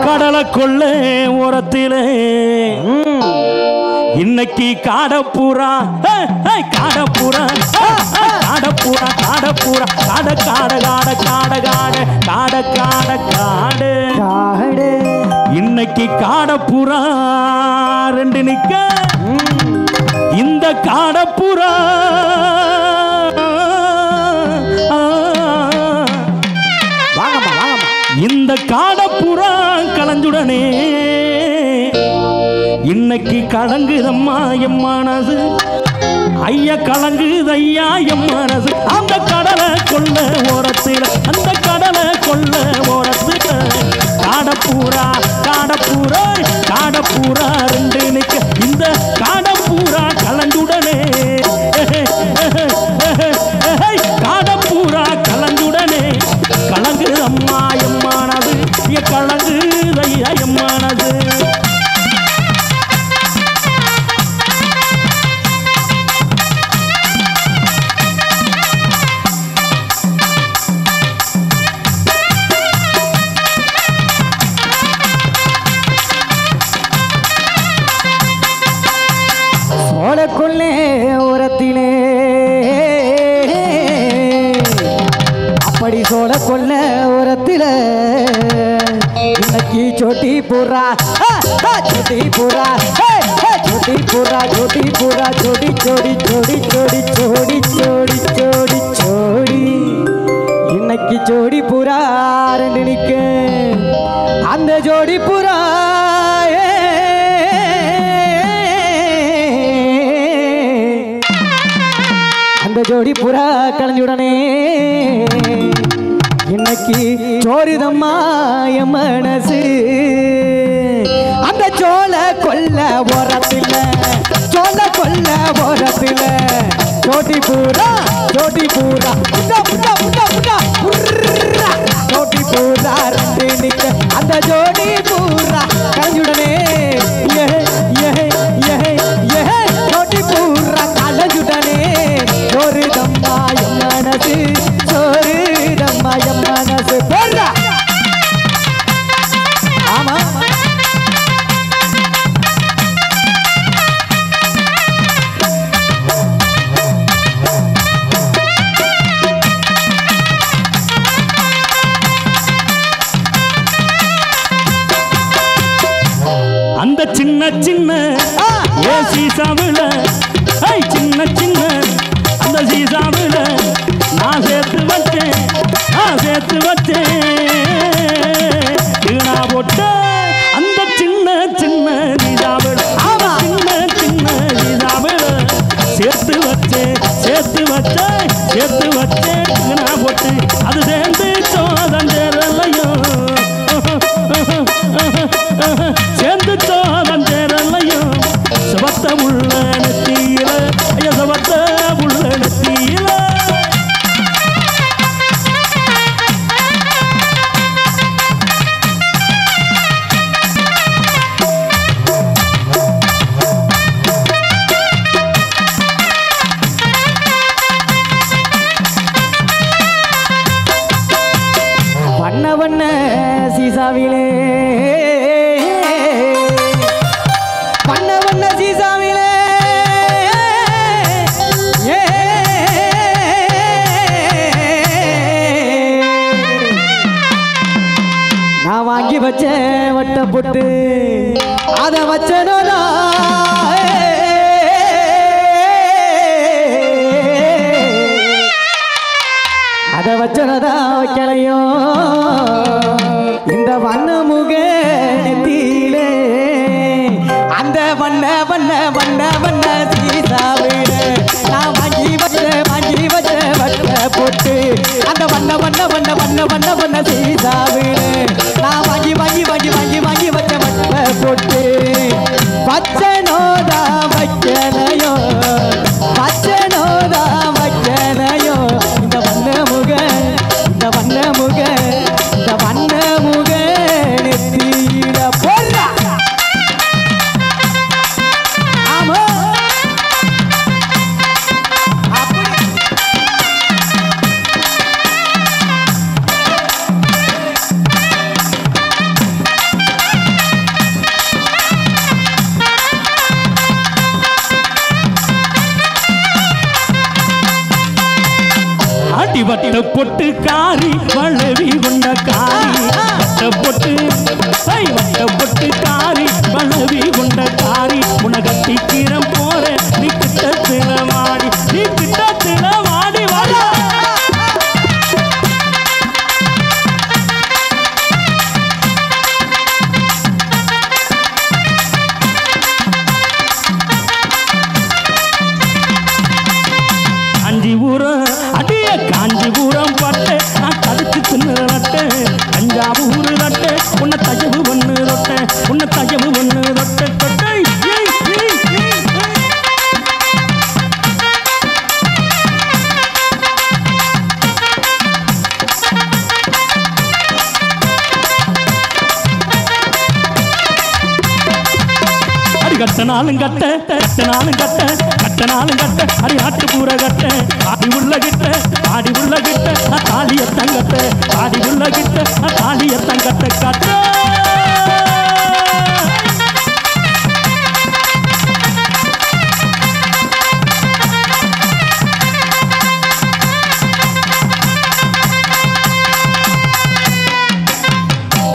கடலை கொள்ள ஓரத்திலே இன்னைக்கு காடப்பூரா காடப்பூரா காடப்பூரா காடப்பூரா காட காட காட காட காட காட காட காடு இன்னைக்கு காடப்பூரா ரெண்டு நிக்க இந்த காடப்பூரா இந்த காடப்புறா கலஞ்சுடனே இன்னைக்கு கலங்குதம்மா எம் மனசு ஐயா கலங்குது ஐயா எம் மனசு அந்த கடலை கொள்ள ஓரத்தில் அந்த கடலை கொள்ள ஓரத்தில் காடப்பூரா காடப்பூரா காடப்பூரா ரெண்டு நிக்க இந்த காடப்பூரா கலஞ்சுடனே காடப்பூரா கலஞ்சுடனே கலங்குது அம்மா எம்மானது கலங்குது ஐயா எம்மானது சோழக்குள்ளே ஓரத்திலே அப்படி சோழ கொல்ல ஓரத்திலே இன்னைக்கு சோட்டி பூரா சோட்டி பூரா சோட்டி பூரா சோட்டி பூரா சோடி சோடி சோடி சோடி சோடி சோடி சோடி சோடி இன்னைக்கு ஜோடி பூரா ரெண்டு நிக்க அந்த ஜோடி பூரா அந்த ஜோடி புறா கலஞ்சுடனே இன்னைக்கு சோறுதம்மா என் மனசு அந்த சோழ கொல்ல ஓரத்தில் சோழ கொல்ல ஓரத்தில் ஜோடி பூரா ஜோடி பூரா புட்டா புட்டா புட்டா புட்டா ஜோடி பூரா ரெண்டு நிக்க அந்த ஜோடி பூரா கலஞ்சுடனே ஜோடி பூரா கலஞ்சுடனே சோறு தம்மாயம் மனசு சோறு தம்மாயம் மனசு போடுறா ஆமா அந்த சின்ன சின்ன ஏசி சாவில சின்ன சின்ன அந்த சீசாவில நான் சேர்த்து வச்சேன் வீணா போட்ட அந்த சின்ன சின்ன சீசாவில சின்ன சின்ன சீசாவில சேர்த்து வச்சேன் வீணா போட்டு அது சேர்ந்து சோதஞ்சேரலையோ சேர்ந்து சோதஞ்சேரலையோ சவத்த உள்ள நெத்தியில சவத்த உள்ள நெத்தியில வண்ண வண்ண சீசாவிலே வண்ண வண்ண சீசாவிலே நான் வாங்கி வச்சேன் வட்ட போட்டு அதை வச்சனோதா அதை வச்சனதா வைக்கலையோ இந்த வண்ண முக நெத்தியிலே அந்த வண்ண வண்ண வண்ண வண்ண சீசாவிட நான் வாங்கி வச்ச வட்ட போட்டு அந்த வண்ண வண்ண வண்ண வண்ண வண்ண வண்ண சீசாவிட நான் வாங்கி வச்ச வட்ட போட்டு பச்சனோதா வைக்கலையோ பச்சனோதா வைக்கலையோ இந்த வண்ண முக இந்த வண்ண முக இந்த வண்ண முக நெத்தியில போடுறா ஆமா அப்படி அடி வட்ட பொட்டு காரி வளவி கொண்ட காரி வட்ட பொட்டு வட்ட பொட்டு காரி வளவி கொண்ட காரி உனகட்டி கீரம் போற நீ கிட்டத்துல வாடி நீ கிட்டத்துல வாடி வாடி காஞ்சிபுரம் அடிய காஞ்சிபுரம் பட்டை நான் கதைச்சு தின்னு நட்டை தஞ்சாவூர் நட்டை உன்னை தயவு பண்ணு ரொட்டை உன்னை தயவு பண்ணு ரொட்டை தொட்டை கட்டனாலும் கட்ட கட்டனாலும் கட்ட கட்டனாலும் கட்ட அடி நாட்டு பூர கட்ட ஆடி உள்ள கிட்ட ஆடி உள்ள கிட்ட தாலியத்தங்கட்ட ஆடி உள்ள கிட்ட தாலியத்தங்கட்ட கட்ட